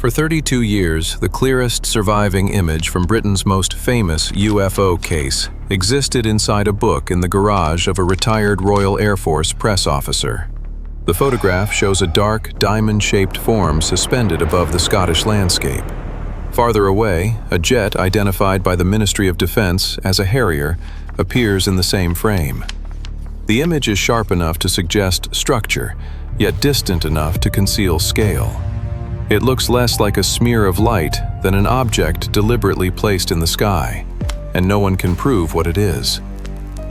For 32 years, the clearest surviving image from Britain's most famous UFO case existed inside a book in the garage of a retired Royal Air Force press officer. The photograph shows a dark, diamond-shaped form suspended above the Scottish landscape. Farther away, a jet identified by the Ministry of Defence as a Harrier appears in the same frame. The image is sharp enough to suggest structure, yet distant enough to conceal scale. It looks less like a smear of light than an object deliberately placed in the sky, and no one can prove what it is.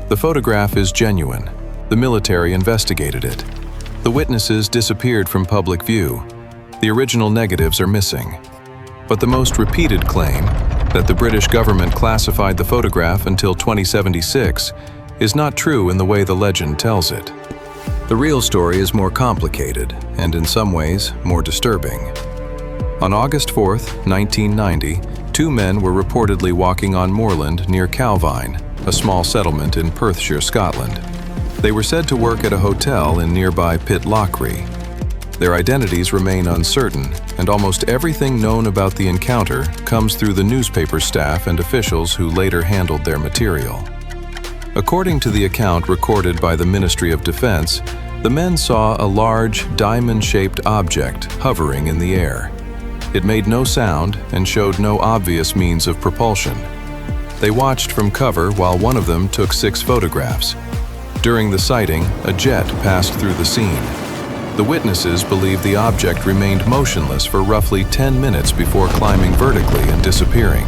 The photograph is genuine. The military investigated it. The witnesses disappeared from public view. The original negatives are missing. But the most repeated claim, that the British government classified the photograph until 2076, is not true in the way the legend tells it. The real story is more complicated, and in some ways, more disturbing. On August 4, 1990, two men were reportedly walking on moorland near Calvine, a small settlement in Perthshire, Scotland. They were said to work at a hotel in nearby Pitlochry. Their identities remain uncertain, and almost everything known about the encounter comes through the newspaper staff and officials who later handled their material. According to the account recorded by the Ministry of Defence, the men saw a large, diamond-shaped object hovering in the air. It made no sound and showed no obvious means of propulsion. They watched from cover while one of them took 6 photographs. During the sighting, a jet passed through the scene. The witnesses believe the object remained motionless for roughly 10 minutes before climbing vertically and disappearing.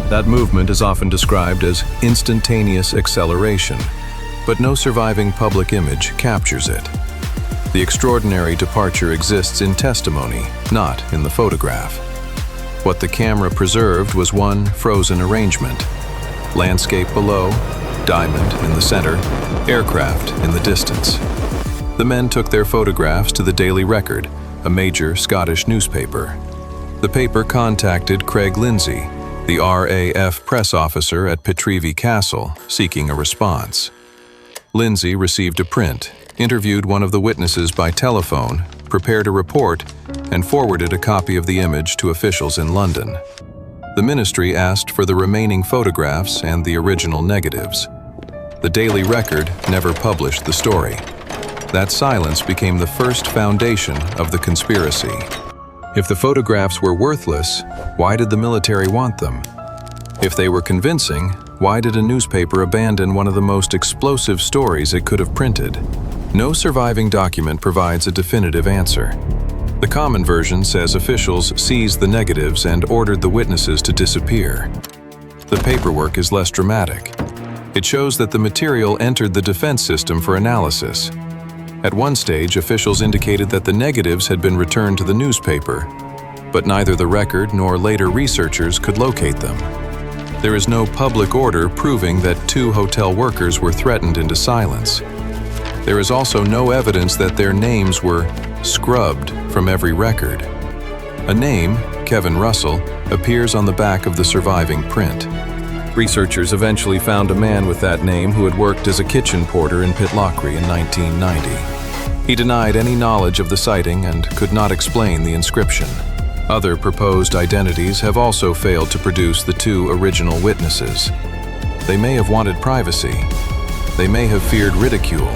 That movement is often described as instantaneous acceleration, but no surviving public image captures it. The extraordinary departure exists in testimony, not in the photograph. What the camera preserved was one frozen arrangement. Landscape below, diamond in the center, aircraft in the distance. The men took their photographs to the Daily Record, a major Scottish newspaper. The paper contacted Craig Lindsay, the RAF press officer at Pitreavie Castle, seeking a response. Lindsay received a print, interviewed one of the witnesses by telephone, prepared a report, and forwarded a copy of the image to officials in London. The ministry asked for the remaining photographs and the original negatives. The Daily Record never published the story. That silence became the first foundation of the conspiracy. If the photographs were worthless, why did the military want them? If they were convincing, why did a newspaper abandon one of the most explosive stories it could have printed? No surviving document provides a definitive answer. The common version says officials seized the negatives and ordered the witnesses to disappear. The paperwork is less dramatic. It shows that the material entered the defense system for analysis. At one stage, officials indicated that the negatives had been returned to the newspaper, but neither the Record nor later researchers could locate them. There is no public order proving that 2 hotel workers were threatened into silence. There is also no evidence that their names were scrubbed from every record. A name, Kevin Russell, appears on the back of the surviving print. Researchers eventually found a man with that name who had worked as a kitchen porter in Pitlochry in 1990. He denied any knowledge of the sighting and could not explain the inscription. Other proposed identities have also failed to produce the 2 original witnesses. They may have wanted privacy. They may have feared ridicule.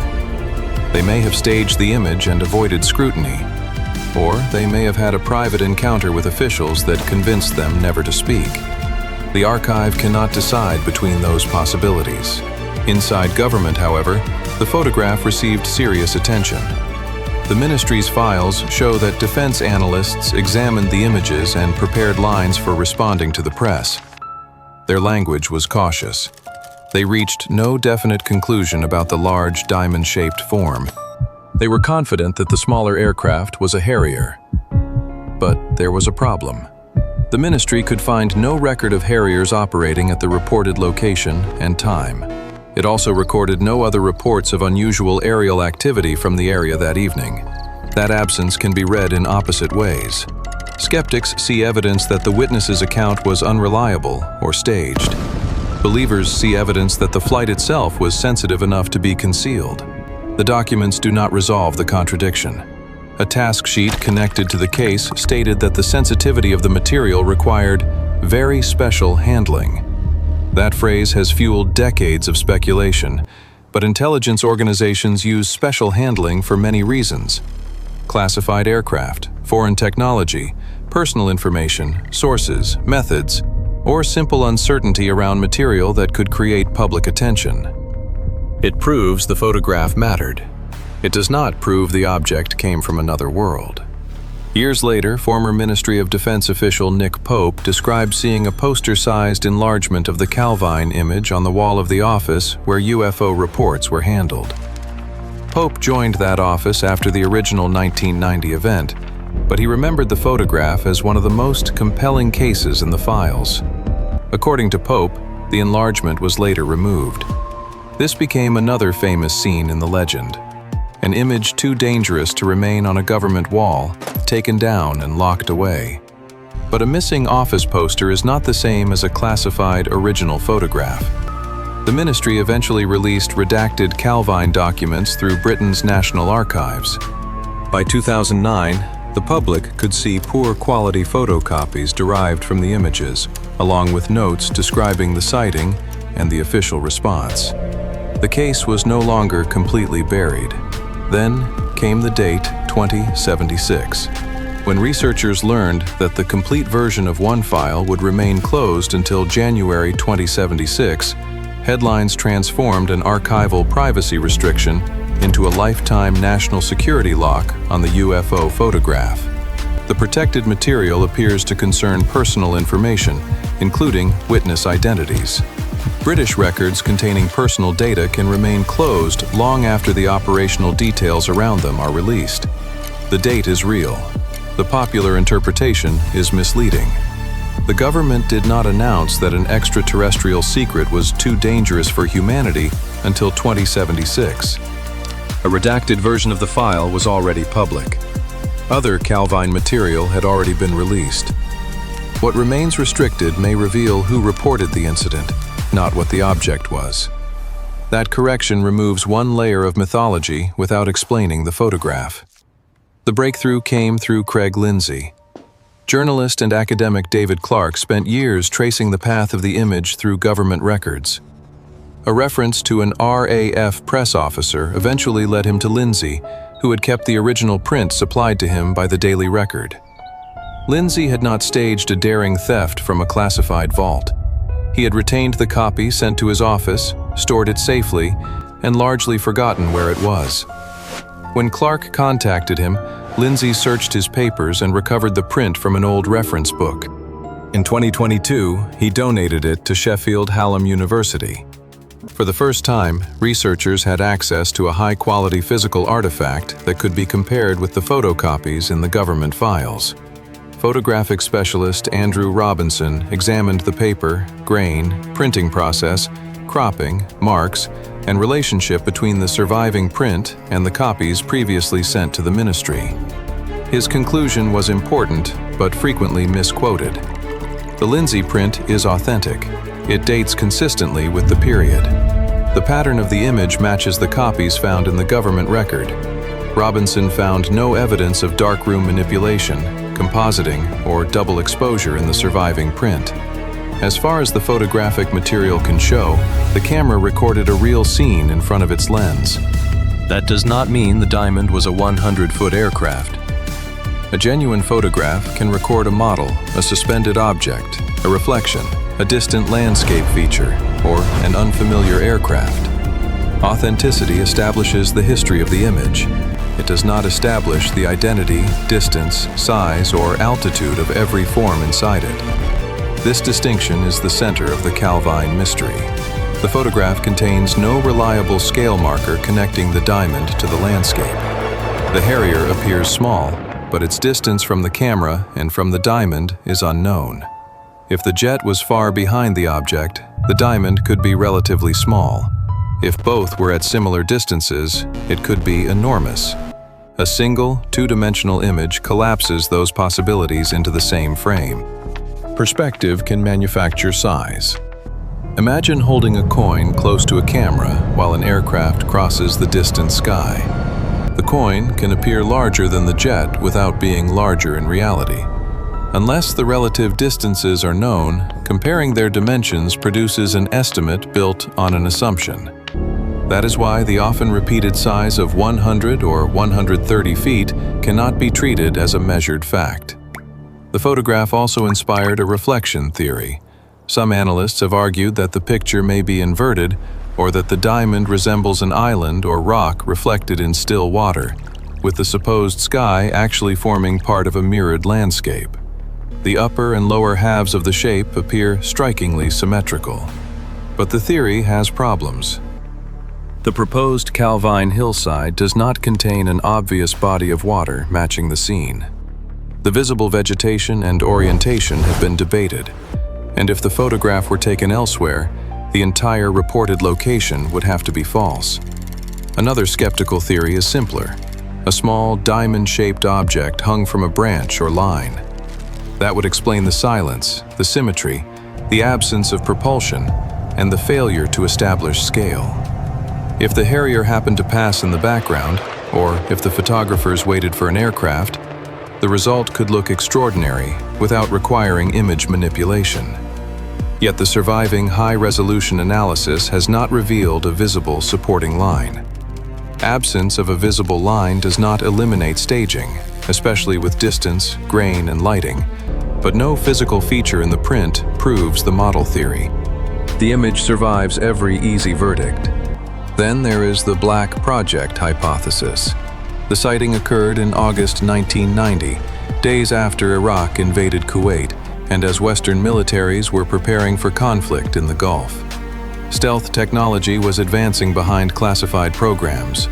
They may have staged the image and avoided scrutiny. Or they may have had a private encounter with officials that convinced them never to speak. The archive cannot decide between those possibilities. Inside government, however, the photograph received serious attention. The ministry's files show that defense analysts examined the images and prepared lines for responding to the press. Their language was cautious. They reached no definite conclusion about the large diamond-shaped form. They were confident that the smaller aircraft was a Harrier. But there was a problem. The ministry could find no record of Harriers operating at the reported location and time. It also recorded no other reports of unusual aerial activity from the area that evening. That absence can be read in opposite ways. Skeptics see evidence that the witness's account was unreliable or staged. Believers see evidence that the flight itself was sensitive enough to be concealed. The documents do not resolve the contradiction. A task sheet connected to the case stated that the sensitivity of the material required very special handling. That phrase has fueled decades of speculation, but intelligence organizations use special handling for many reasons. Classified aircraft, foreign technology, personal information, sources, methods, or simple uncertainty around material that could create public attention. It proves the photograph mattered. It does not prove the object came from another world. Years later, former Ministry of Defense official Nick Pope described seeing a poster-sized enlargement of the Calvine image on the wall of the office where UFO reports were handled. Pope joined that office after the original 1990 event, but he remembered the photograph as one of the most compelling cases in the files. According to Pope, the enlargement was later removed. This became another famous scene in the legend. An image too dangerous to remain on a government wall, taken down and locked away. But a missing office poster is not the same as a classified original photograph. The ministry eventually released redacted Calvine documents through Britain's National Archives. By 2009, the public could see poor quality photocopies derived from the images, along with notes describing the sighting and the official response. The case was no longer completely buried. Then came the date 2076, when researchers learned that the complete version of one file would remain closed until January 2076. Headlines transformed an archival privacy restriction into a lifetime national security lock on the UFO photograph. The protected material appears to concern personal information, including witness identities. British records containing personal data can remain closed long after the operational details around them are released. The date is real. The popular interpretation is misleading. The government did not announce that an extraterrestrial secret was too dangerous for humanity until 2076. A redacted version of the file was already public. Other Calvine material had already been released. What remains restricted may reveal who reported the incident, not what the object was. That correction removes one layer of mythology without explaining the photograph. The breakthrough came through Craig Lindsay. Journalist and academic David Clark spent years tracing the path of the image through government records. A reference to an RAF press officer eventually led him to Lindsay, who had kept the original print supplied to him by the Daily Record. Lindsay had not staged a daring theft from a classified vault. He had retained the copy sent to his office, stored it safely, and largely forgotten where it was. When Clark contacted him, Lindsay searched his papers and recovered the print from an old reference book. In 2022, he donated it to Sheffield Hallam University. For the first time, researchers had access to a high-quality physical artifact that could be compared with the photocopies in the government files. Photographic specialist Andrew Robinson examined the paper, grain, printing process, cropping, marks, and relationship between the surviving print and the copies previously sent to the ministry. His conclusion was important, but frequently misquoted. The Lindsay print is authentic. It dates consistently with the period. The pattern of the image matches the copies found in the government record. Robinson found no evidence of darkroom manipulation, compositing, or double exposure in the surviving print. As far as the photographic material can show, the camera recorded a real scene in front of its lens. That does not mean the diamond was a 100-foot aircraft. A genuine photograph can record a model, a suspended object, a reflection, a distant landscape feature, or an unfamiliar aircraft. Authenticity establishes the history of the image. It does not establish the identity, distance, size, or altitude of every form inside it. This distinction is the center of the Calvine mystery. The photograph contains no reliable scale marker connecting the diamond to the landscape. The Harrier appears small, but its distance from the camera and from the diamond is unknown. If the jet was far behind the object, the diamond could be relatively small. If both were at similar distances, it could be enormous. A single, two-dimensional image collapses those possibilities into the same frame. Perspective can manufacture size. Imagine holding a coin close to a camera while an aircraft crosses the distant sky. The coin can appear larger than the jet without being larger in reality. Unless the relative distances are known, comparing their dimensions produces an estimate built on an assumption. That is why the often repeated size of 100 or 130 feet cannot be treated as a measured fact. The photograph also inspired a reflection theory. Some analysts have argued that the picture may be inverted, or that the diamond resembles an island or rock reflected in still water, with the supposed sky actually forming part of a mirrored landscape. The upper and lower halves of the shape appear strikingly symmetrical. But the theory has problems. The proposed Calvine hillside does not contain an obvious body of water matching the scene. The visible vegetation and orientation have been debated, and if the photograph were taken elsewhere, the entire reported location would have to be false. Another skeptical theory is simpler: a small diamond-shaped object hung from a branch or line. That would explain the silence, the symmetry, the absence of propulsion, and the failure to establish scale. If the Harrier happened to pass in the background, or if the photographers waited for an aircraft, the result could look extraordinary without requiring image manipulation. Yet the surviving high-resolution analysis has not revealed a visible supporting line. Absence of a visible line does not eliminate staging, especially with distance, grain, and lighting, but no physical feature in the print proves the model theory. The image survives every easy verdict. Then there is the Black Project hypothesis. The sighting occurred in August 1990, days after Iraq invaded Kuwait, and as Western militaries were preparing for conflict in the Gulf. Stealth technology was advancing behind classified programs.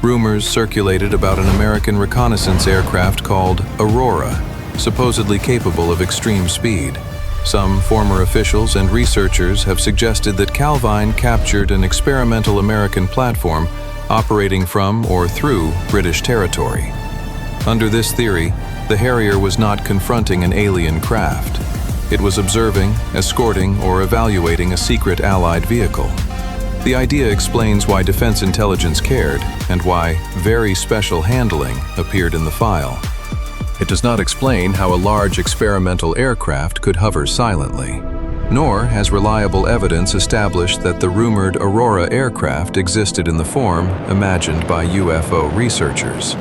Rumors circulated about an American reconnaissance aircraft called Aurora, supposedly capable of extreme speed. Some former officials and researchers have suggested that Calvine captured an experimental American platform operating from or through British territory. Under this theory, the Harrier was not confronting an alien craft. It was observing, escorting, or evaluating a secret Allied vehicle. The idea explains why Defense Intelligence cared and why very special handling appeared in the file. It does not explain how a large experimental aircraft could hover silently, nor has reliable evidence established that the rumored Aurora aircraft existed in the form imagined by UFO researchers.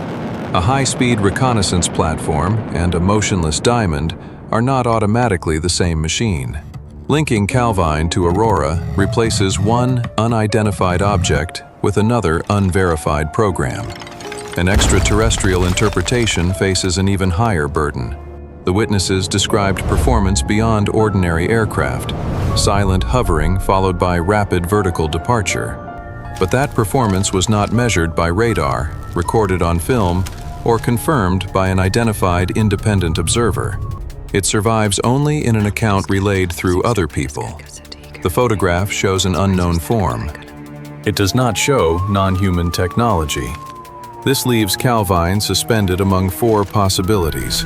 A high-speed reconnaissance platform and a motionless diamond are not automatically the same machine. Linking Calvine to Aurora replaces one unidentified object with another unverified program. An extraterrestrial interpretation faces an even higher burden. The witnesses described performance beyond ordinary aircraft, silent hovering followed by rapid vertical departure. But that performance was not measured by radar, recorded on film, or confirmed by an identified independent observer. It survives only in an account relayed through other people. The photograph shows an unknown form. It does not show non-human technology. This leaves Calvine suspended among four possibilities: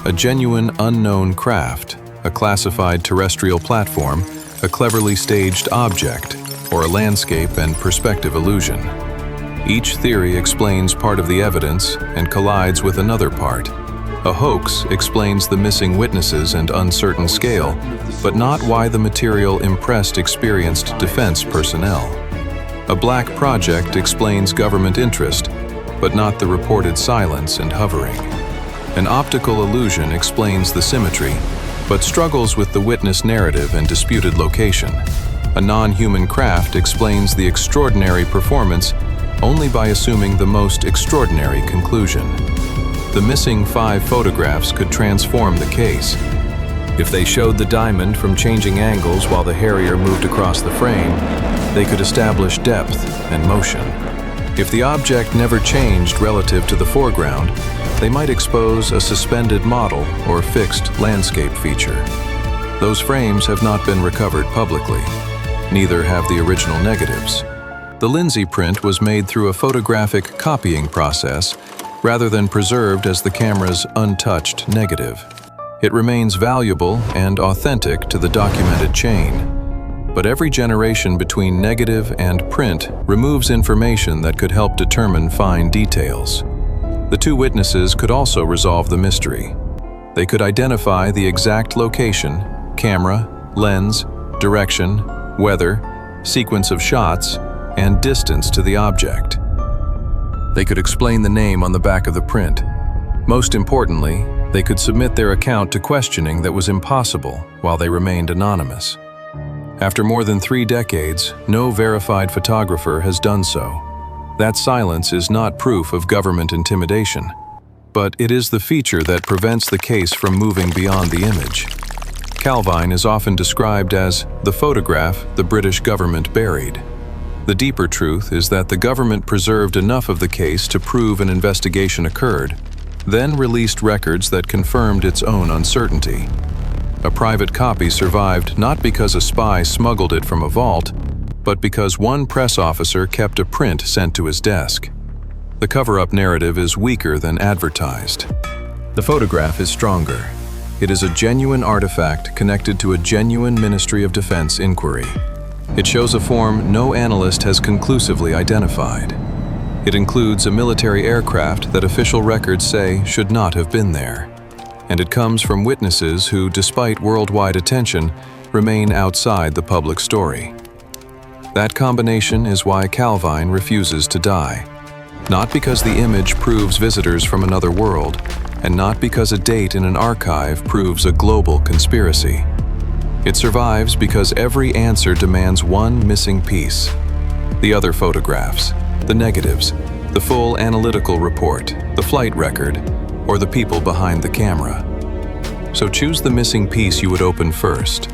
a genuine unknown craft, a classified terrestrial platform, a cleverly staged object, or a landscape and perspective illusion. Each theory explains part of the evidence and collides with another part. A hoax explains the missing witnesses and uncertain scale, but not why the material impressed experienced defense personnel. A black project explains government interest, but not the reported silence and hovering. An optical illusion explains the symmetry, but struggles with the witness narrative and disputed location. A non-human craft explains the extraordinary performance only by assuming the most extraordinary conclusion. The missing 5 photographs could transform the case. If they showed the diamond from changing angles while the Harrier moved across the frame, they could establish depth and motion. If the object never changed relative to the foreground, they might expose a suspended model or fixed landscape feature. Those frames have not been recovered publicly. Neither have the original negatives. The Lindsay print was made through a photographic copying process rather than preserved as the camera's untouched negative. It remains valuable and authentic to the documented chain. But every generation between negative and print removes information that could help determine fine details. The two witnesses could also resolve the mystery. They could identify the exact location, camera, lens, direction, weather, sequence of shots, and distance to the object. They could explain the name on the back of the print. Most importantly, they could submit their account to questioning that was impossible while they remained anonymous. After more than 3 decades, no verified photographer has done so. That silence is not proof of government intimidation, but it is the feature that prevents the case from moving beyond the image. Calvine is often described as the photograph the British government buried. The deeper truth is that the government preserved enough of the case to prove an investigation occurred, then released records that confirmed its own uncertainty. A private copy survived not because a spy smuggled it from a vault, but because one press officer kept a print sent to his desk. The cover-up narrative is weaker than advertised. The photograph is stronger. It is a genuine artifact connected to a genuine Ministry of Defense inquiry. It shows a form no analyst has conclusively identified. It includes a military aircraft that official records say should not have been there. And it comes from witnesses who, despite worldwide attention, remain outside the public story. That combination is why Calvine refuses to die. Not because the image proves visitors from another world, and not because a date in an archive proves a global conspiracy. It survives because every answer demands one missing piece. The other photographs, the negatives, the full analytical report, the flight record, or the people behind the camera. So choose the missing piece you would open first.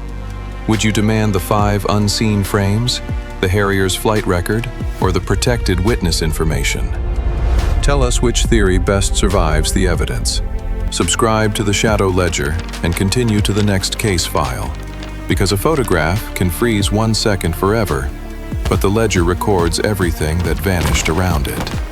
Would you demand the 5 unseen frames, the Harrier's flight record, or the protected witness information? Tell us which theory best survives the evidence. Subscribe to the Shadow Ledger and continue to the next case file. Because a photograph can freeze 1 second forever, but the ledger records everything that vanished around it.